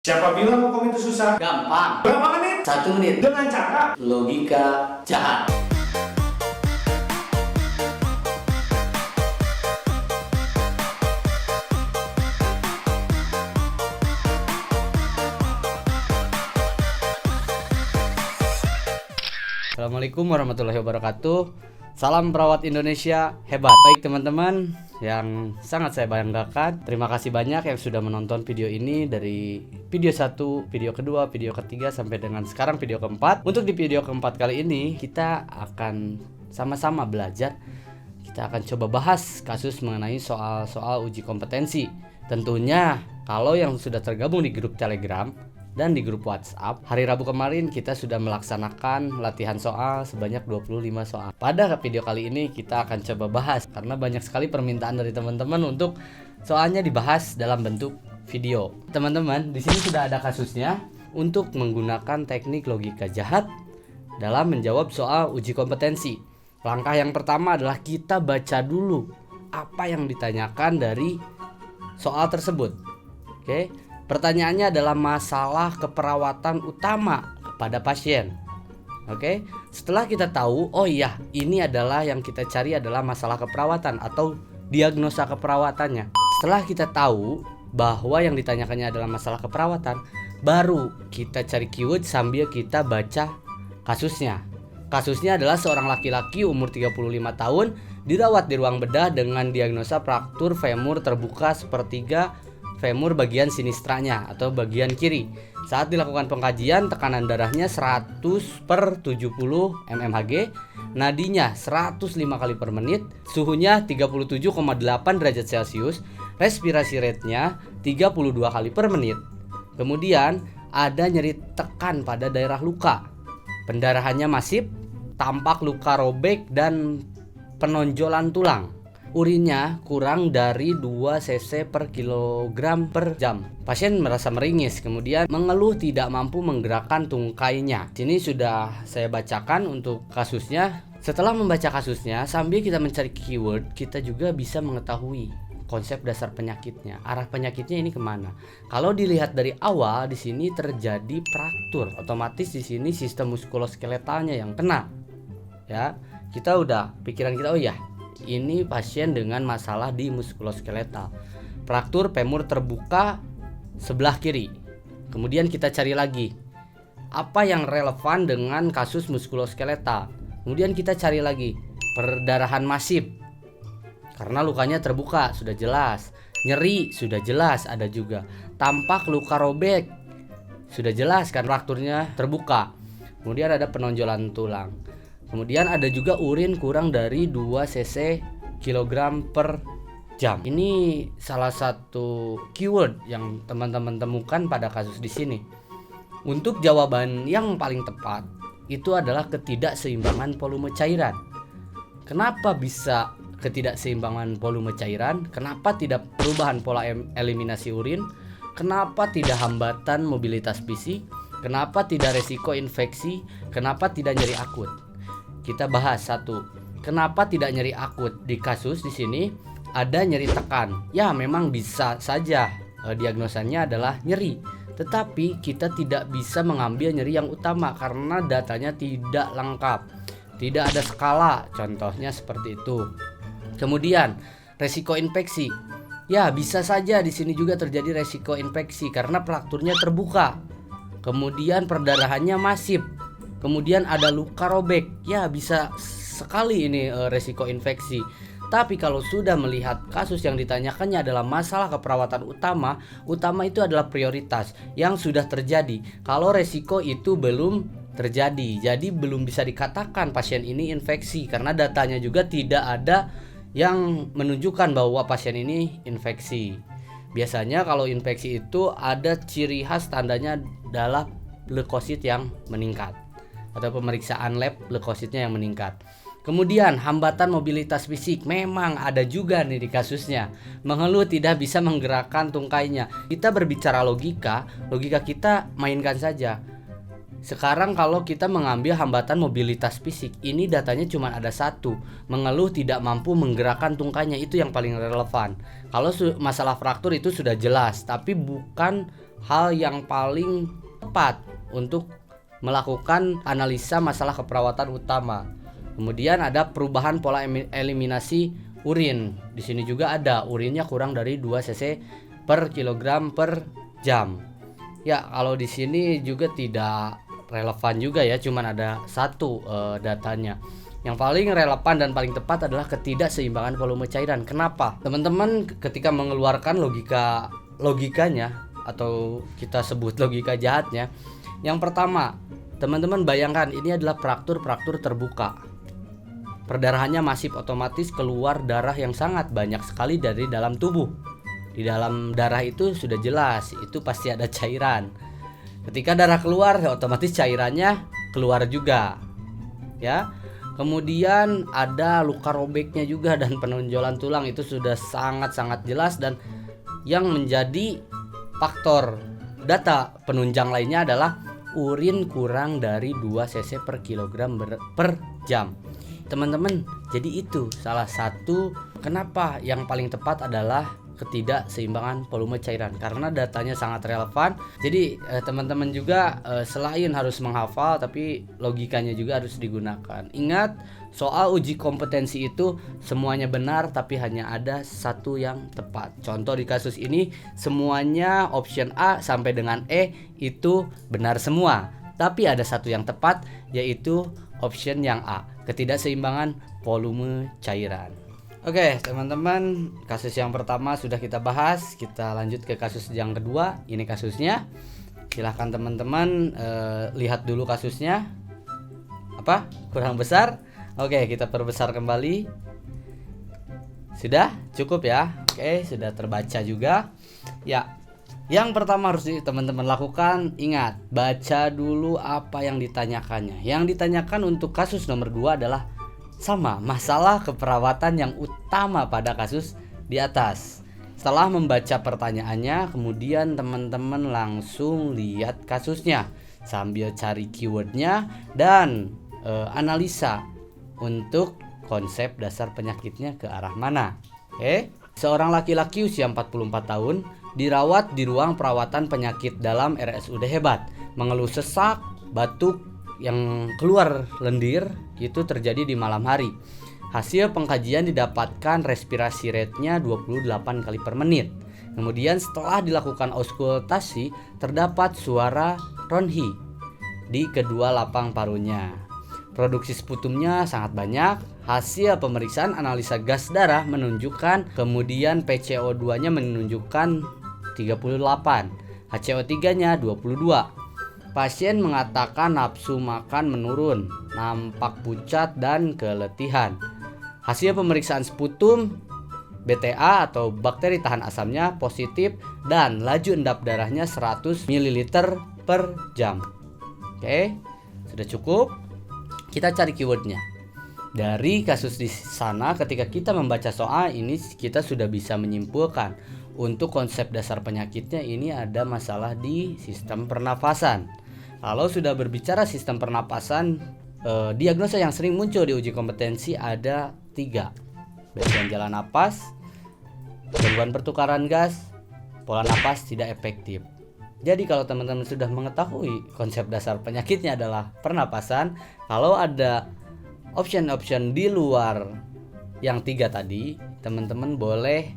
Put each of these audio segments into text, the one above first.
Siapa bilang hukum itu susah? Gampang. Berapa menit? 1 menit. Dengan cara Logika jahat. Assalamualaikum warahmatullahi wabarakatuh. Salam perawat Indonesia hebat. Baik teman-teman yang sangat saya banggakan, terima kasih banyak yang sudah menonton video ini dari video 1, video kedua, video ketiga sampai dengan sekarang video keempat. Untuk di video keempat kali ini kita akan sama-sama belajar. Kita akan coba bahas kasus mengenai soal-soal uji kompetensi. Tentunya kalau yang sudah tergabung di grup Telegram dan di grup WhatsApp, hari Rabu kemarin kita sudah melaksanakan latihan soal sebanyak 25 soal. Pada video kali ini kita akan coba bahas karena banyak sekali permintaan dari teman-teman untuk soalnya dibahas dalam bentuk video. Teman-teman, di sini sudah ada kasusnya untuk menggunakan teknik logika jahat dalam menjawab soal uji kompetensi. Langkah yang pertama adalah kita baca dulu apa yang ditanyakan dari soal tersebut. Oke. Pertanyaannya adalah masalah keperawatan utama pada pasien. Oke, setelah kita tahu, oh iya, ini adalah yang kita cari adalah masalah keperawatan atau diagnosa keperawatannya. Setelah kita tahu bahwa yang ditanyakannya adalah masalah keperawatan, baru kita cari keyword sambil kita baca kasusnya. Kasusnya adalah seorang laki-laki umur 35 tahun dirawat di ruang bedah dengan diagnosa fraktur femur terbuka sepertiga femur bagian sinistranya atau bagian kiri. Saat dilakukan pengkajian, tekanan darahnya 100/70 mmHg, nadinya 105 kali per menit, suhunya 37,8 derajat Celcius, respirasi rate-nya 32 kali per menit. Kemudian ada nyeri tekan pada daerah luka. Pendarahannya masif, tampak luka robek dan penonjolan tulang. Urinnya kurang dari 2 cc per kilogram per jam. Pasien merasa meringis, kemudian mengeluh tidak mampu menggerakkan tungkainya. Sini sudah saya bacakan untuk kasusnya. Setelah membaca kasusnya, sambil kita mencari keyword, kita juga bisa mengetahui konsep dasar penyakitnya. Arah penyakitnya ini kemana? Kalau dilihat dari awal, di sini terjadi fraktur. Otomatis di sini sistem muskuloskeletalnya yang kena. Ya, kita udah pikiran kita, oh ya, ini pasien dengan masalah di muskuloskeletal, fraktur femur terbuka sebelah kiri. Kemudian kita cari lagi apa yang relevan dengan kasus muskuloskeletal. Kemudian kita cari lagi perdarahan masif karena lukanya terbuka, sudah jelas. Nyeri sudah jelas, ada juga. Tampak luka robek, sudah jelas kan frakturnya terbuka. Kemudian ada penonjolan tulang. Kemudian ada juga urin kurang dari 2 cc kilogram per jam. Ini salah satu keyword yang teman-teman temukan pada kasus di sini. Untuk jawaban yang paling tepat itu adalah ketidakseimbangan volume cairan. Kenapa bisa ketidakseimbangan volume cairan? Kenapa tidak perubahan pola eliminasi urin? Kenapa tidak hambatan mobilitas fisik? Kenapa tidak resiko infeksi? Kenapa tidak nyeri akut? Kita bahas satu. Kenapa tidak nyeri akut? Di kasus di sini ada nyeri tekan. Ya, memang bisa saja diagnosanya adalah nyeri. Tetapi kita tidak bisa mengambil nyeri yang utama karena datanya tidak lengkap. Tidak ada skala, contohnya seperti itu. Kemudian, resiko infeksi. Ya, bisa saja di sini juga terjadi resiko infeksi karena frakturnya terbuka. Kemudian perdarahannya masif. Kemudian ada luka robek. Ya, bisa sekali ini resiko infeksi. Tapi kalau sudah melihat kasus yang ditanyakannya adalah masalah keperawatan utama itu adalah prioritas yang sudah terjadi. Kalau resiko itu belum terjadi, jadi belum bisa dikatakan pasien ini infeksi karena datanya juga tidak ada yang menunjukkan bahwa pasien ini infeksi. Biasanya kalau infeksi itu ada ciri khas tandanya adalah leukosit yang meningkat atau pemeriksaan lab leukositnya yang meningkat. Kemudian hambatan mobilitas fisik memang ada juga nih di kasusnya. Mengeluh tidak bisa menggerakkan tungkainya. Kita berbicara logika kita mainkan saja. Sekarang kalau kita mengambil hambatan mobilitas fisik, ini datanya cuma ada satu, mengeluh tidak mampu menggerakkan tungkainya, itu yang paling relevan. Kalau masalah fraktur itu sudah jelas, tapi bukan hal yang paling tepat untuk melakukan analisa masalah keperawatan utama. Kemudian ada perubahan pola eliminasi urin. Di sini juga ada urinnya kurang dari 2 cc per kilogram per jam. Ya, kalau di sini juga tidak relevan juga ya, cuman ada satu datanya. Yang paling relevan dan paling tepat adalah ketidakseimbangan volume cairan. Kenapa? Teman-teman ketika mengeluarkan logikanya atau kita sebut logika jahatnya, yang pertama, teman-teman bayangkan ini adalah fraktur terbuka. Perdarahannya masif, otomatis keluar darah yang sangat banyak sekali dari dalam tubuh. Di dalam darah itu sudah jelas, itu pasti ada cairan. Ketika darah keluar, otomatis cairannya keluar juga. Ya. Kemudian ada luka robeknya juga dan penonjolan tulang, itu sudah sangat-sangat jelas. Dan yang menjadi faktor data penunjang lainnya adalah urin kurang dari 2 cc per kilogram per jam. Teman-teman, jadi itu salah satu kenapa yang paling tepat adalah ketidakseimbangan volume cairan, karena datanya sangat relevan. Jadi teman-teman juga selain harus menghafal, tapi logikanya juga harus digunakan. Ingat, soal uji kompetensi itu semuanya benar, tapi hanya ada satu yang tepat. Contoh di kasus ini, semuanya option A sampai dengan E itu benar semua, tapi ada satu yang tepat, yaitu option yang A, ketidakseimbangan volume cairan. Oke teman-teman, kasus yang pertama sudah kita bahas. Kita lanjut ke kasus yang kedua. Ini kasusnya. Silahkan teman-teman lihat dulu kasusnya. Apa? Kurang besar? Oke, kita perbesar kembali. Sudah? Cukup ya? Oke, sudah terbaca juga. Ya, yang pertama harus teman-teman lakukan, ingat, baca dulu apa yang ditanyakannya. Yang ditanyakan untuk kasus nomor 2 adalah sama, masalah keperawatan yang utama pada kasus di atas. Setelah membaca pertanyaannya, kemudian teman-teman langsung lihat kasusnya sambil cari keywordnya dan analisa untuk konsep dasar penyakitnya ke arah mana. Oke, seorang laki-laki usia 44 tahun dirawat di ruang perawatan penyakit dalam RSUD Hebat, mengeluh sesak, batuk yang keluar lendir, itu terjadi di malam hari. Hasil pengkajian didapatkan respirasi rate-nya 28 kali per menit. Kemudian setelah dilakukan auskultasi, terdapat suara ronhi di kedua lapang parunya. Produksi sputumnya sangat banyak. Hasil pemeriksaan analisa gas darah menunjukkan, kemudian PCO2-nya menunjukkan 38, HCO3-nya 22. Pasien mengatakan nafsu makan menurun, nampak pucat dan keletihan. Hasil pemeriksaan sputum BTA atau bakteri tahan asamnya positif dan laju endap darahnya 100 ml per jam. Oke, sudah cukup. Kita cari keywordnya. Dari kasus di sana, ketika kita membaca soal ini, kita sudah bisa menyimpulkan untuk konsep dasar penyakitnya ini ada masalah di sistem pernafasan. Kalau sudah berbicara sistem pernapasan, diagnosa yang sering muncul di uji kompetensi ada 3. Gangguan jalan napas, gangguan pertukaran gas, pola napas tidak efektif. Jadi kalau teman-teman sudah mengetahui konsep dasar penyakitnya adalah pernapasan, kalau ada option-option di luar yang 3 tadi, teman-teman boleh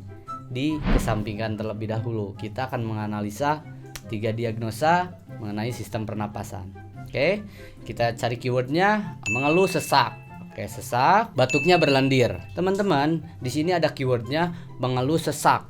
dikesampingkan terlebih dahulu. Kita akan menganalisa 3 diagnosa mengenai sistem pernapasan. Oke, kita cari keywordnya. Mengeluh sesak. Oke, sesak, batuknya berlendir. Teman-teman, di sini ada keywordnya mengeluh sesak.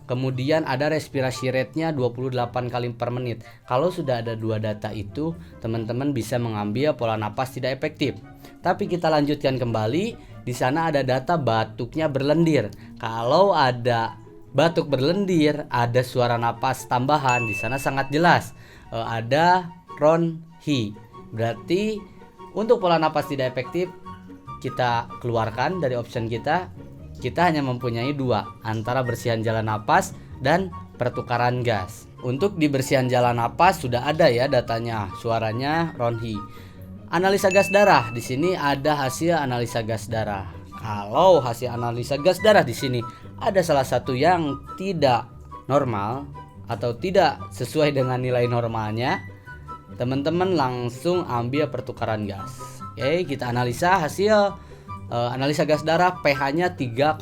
Kemudian ada respirasi rate-nya 28 kali per menit. Kalau sudah ada 2 data itu, teman-teman bisa mengambil pola napas tidak efektif. Tapi kita lanjutkan kembali. Di sana ada data batuknya berlendir. Kalau ada batuk berlendir, ada suara napas tambahan, di sana sangat jelas ada ronhi. Berarti untuk pola napas tidak efektif kita keluarkan dari option kita. Kita hanya mempunyai 2, antara bersihan jalan napas dan pertukaran gas. Untuk dibersihan jalan napas sudah ada ya datanya, suaranya Ronhi. Analisa gas darah, di sini ada hasil analisa gas darah. Kalau hasil analisa gas darah di sini ada salah satu yang tidak normal atau tidak sesuai dengan nilai normalnya, teman-teman langsung ambil pertukaran gas. Oke, kita analisa hasil analisa gas darah, pH-nya 3,75.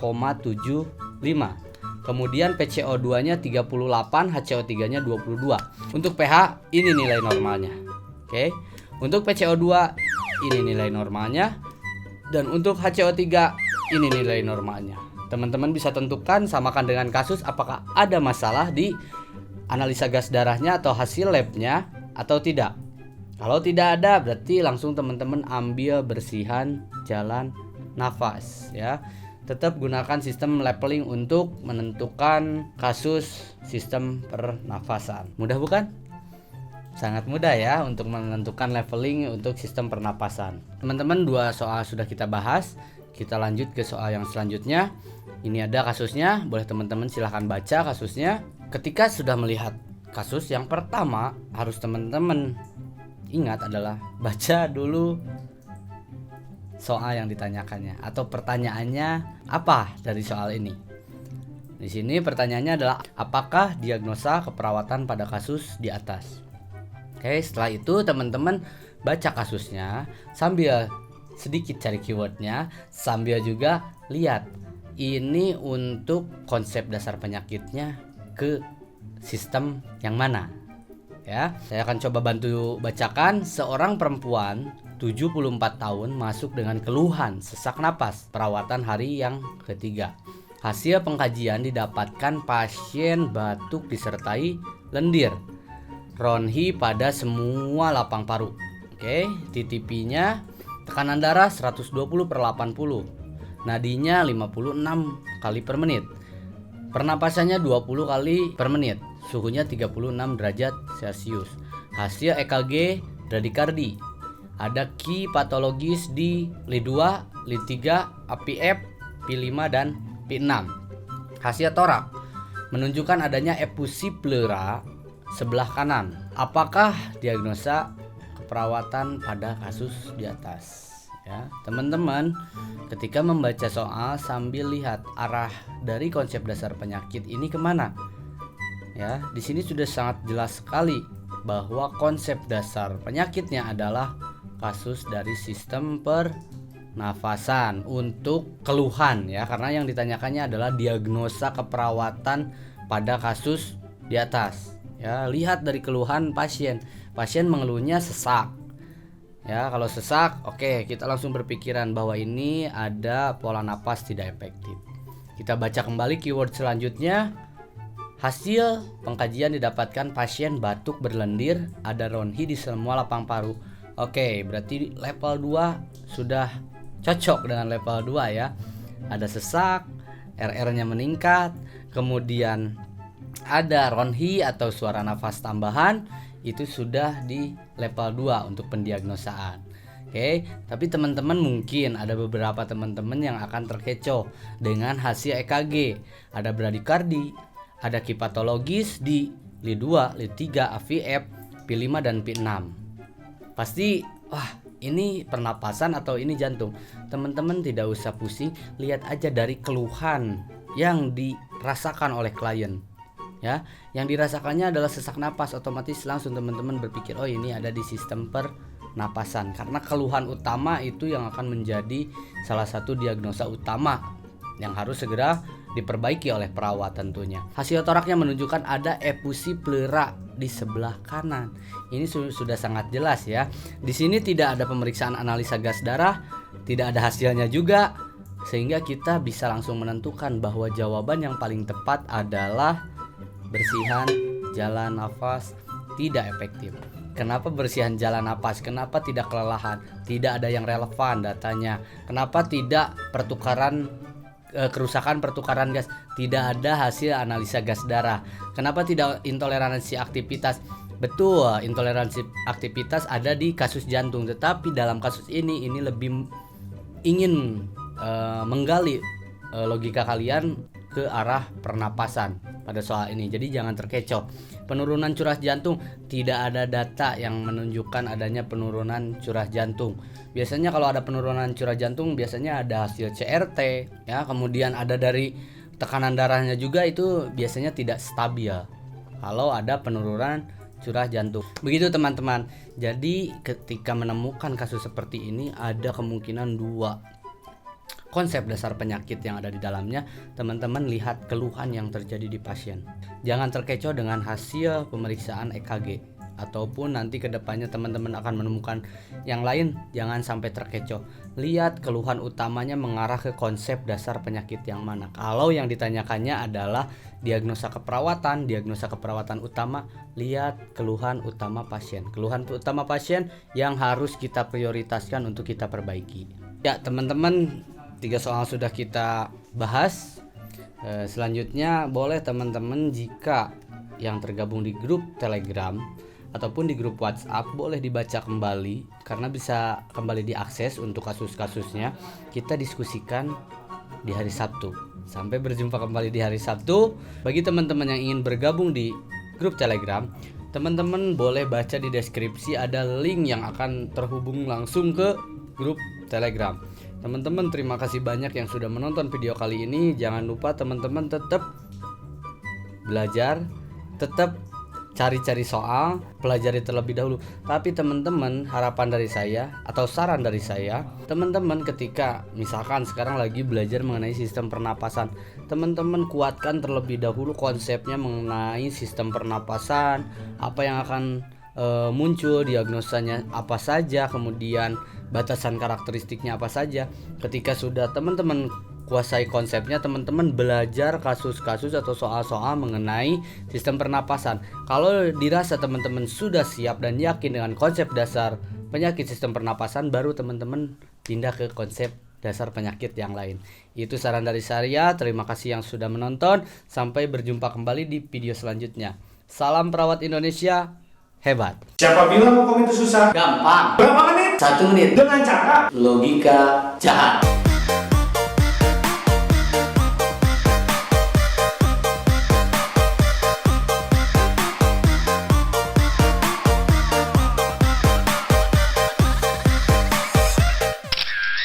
Kemudian PCO2-nya 38, HCO3-nya 22. Untuk pH ini nilai normalnya. Oke. Untuk PCO2 ini nilai normalnya, dan untuk HCO3 ini nilai normalnya. Teman-teman bisa tentukan, samakan dengan kasus apakah ada masalah di analisa gas darahnya atau hasil labnya atau tidak. Kalau tidak ada, berarti langsung teman-teman ambil bersihan jalan nafas ya. Tetap gunakan sistem labeling untuk menentukan kasus sistem pernafasan. Mudah bukan? Sangat mudah ya untuk menentukan leveling untuk sistem pernapasan. Teman-teman, 2 soal sudah kita bahas. Kita lanjut ke soal yang selanjutnya. Ini ada kasusnya, boleh teman-teman silahkan baca kasusnya. Ketika sudah melihat kasus yang pertama, harus teman-teman ingat adalah baca dulu soal yang ditanyakannya atau pertanyaannya apa dari soal ini. Di sini pertanyaannya adalah apakah diagnosa keperawatan pada kasus di atas. Oke, setelah itu teman-teman baca kasusnya sambil sedikit cari keywordnya, sambil juga lihat ini untuk konsep dasar penyakitnya ke sistem yang mana. Ya, saya akan coba bantu bacakan. Seorang perempuan 74 tahun masuk dengan keluhan sesak napas, perawatan hari yang ketiga. Hasil pengkajian didapatkan pasien batuk disertai lendir, Ronhi pada semua lapang paru. Oke, TTP-nya tekanan darah 120/80, nadinya 56 kali per menit, pernapasannya 20 kali per menit, suhunya 36 derajat Celcius. Hasil EKG bradikardi, ada key patologis di LI2, LI3, APF, P5 dan P6. Hasil torak menunjukkan adanya efusi pleura sebelah kanan. Apakah diagnosa keperawatan pada kasus di atas? Ya, teman-teman, ketika membaca soal sambil lihat arah dari konsep dasar penyakit ini kemana. Ya, di sini sudah sangat jelas sekali bahwa konsep dasar penyakitnya adalah kasus dari sistem pernafasan untuk keluhan ya, karena yang ditanyakannya adalah diagnosa keperawatan pada kasus di atas ya. Lihat dari keluhan pasien mengeluhnya sesak ya. Kalau sesak, oke, kita langsung berpikiran bahwa ini ada pola napas tidak efektif. Kita baca kembali keyword selanjutnya. Hasil pengkajian didapatkan pasien batuk berlendir, ada Ronhi di semua lapang paru. Oke, berarti level 2 sudah cocok dengan level 2 ya. Ada sesak, RR-nya meningkat, kemudian ada Ronhi atau suara nafas tambahan, itu sudah di level 2 untuk pendiagnosaan. Oke, tapi teman-teman mungkin ada beberapa teman-teman yang akan terkecoh dengan hasil EKG. Ada bradikardi, ada key patologis di LI2, LI3, AVF, P5 dan P6. Pasti, wah, ini pernapasan atau ini jantung. Teman-teman tidak usah pusing, lihat aja dari keluhan yang dirasakan oleh klien. Ya, yang dirasakannya adalah sesak napas, otomatis langsung teman-teman berpikir, oh ini ada di sistem pernapasan. Karena keluhan utama itu yang akan menjadi salah satu diagnosa utama yang harus segera diperbaiki oleh perawat tentunya. Hasil toraknya menunjukkan ada efusi pleura di sebelah kanan. Ini sudah sangat jelas ya. Di sini tidak ada pemeriksaan analisa gas darah, tidak ada hasilnya juga, sehingga kita bisa langsung menentukan bahwa jawaban yang paling tepat adalah bersihan jalan nafas tidak efektif. Kenapa bersihan jalan nafas? Kenapa tidak kelelahan? Tidak ada yang relevan datanya. Kenapa tidak kerusakan pertukaran gas? Tidak ada hasil analisa gas darah. Kenapa tidak intoleransi aktivitas? Betul, intoleransi aktivitas ada di kasus jantung, tetapi dalam kasus ini lebih ingin menggali logika kalian ke arah pernapasan pada soal ini. Jadi jangan terkecoh. Penurunan curah jantung, tidak ada data yang menunjukkan adanya penurunan curah jantung. Biasanya kalau ada penurunan curah jantung biasanya ada hasil CRT ya, kemudian ada dari tekanan darahnya juga, itu biasanya tidak stabil kalau ada penurunan curah jantung. Begitu teman-teman. Jadi ketika menemukan kasus seperti ini ada kemungkinan dua konsep dasar penyakit yang ada di dalamnya. Teman-teman lihat keluhan yang terjadi di pasien. Jangan terkecoh dengan hasil pemeriksaan EKG, ataupun nanti kedepannya teman-teman akan menemukan yang lain. Jangan sampai terkecoh. Lihat keluhan utamanya mengarah ke konsep dasar penyakit yang mana. Kalau yang ditanyakannya adalah diagnosa keperawatan utama, lihat keluhan utama pasien. Keluhan utama pasien yang harus kita prioritaskan untuk kita perbaiki. Ya teman-teman, 3 soal sudah kita bahas. Selanjutnya boleh teman-teman jika yang tergabung di grup Telegram ataupun di grup WhatsApp boleh dibaca kembali, karena bisa kembali diakses untuk kasus-kasusnya. Kita diskusikan di hari Sabtu. Sampai berjumpa kembali di hari Sabtu. Bagi teman-teman yang ingin bergabung di grup Telegram, teman-teman boleh baca di deskripsi, ada link yang akan terhubung langsung ke grup Telegram. Teman-teman, terima kasih banyak yang sudah menonton video kali ini. Jangan lupa teman-teman tetap belajar, tetap cari-cari soal, pelajari terlebih dahulu. Tapi teman-teman, harapan dari saya atau saran dari saya, teman-teman ketika misalkan sekarang lagi belajar mengenai sistem pernapasan, teman-teman kuatkan terlebih dahulu konsepnya mengenai sistem pernapasan, apa yang akan muncul, diagnosanya apa saja, kemudian batasan karakteristiknya apa saja. Ketika sudah teman-teman kuasai konsepnya, teman-teman belajar kasus-kasus atau soal-soal mengenai sistem pernapasan. Kalau dirasa teman-teman sudah siap dan yakin dengan konsep dasar penyakit sistem pernapasan, baru teman-teman pindah ke konsep dasar penyakit yang lain. Itu saran dari saya. Terima kasih yang sudah menonton. Sampai berjumpa kembali di video selanjutnya. Salam perawat Indonesia hebat. Siapa bilang hukum itu susah? Gampang. Berapa menit? 1 menit. Dengan cara logika jahat.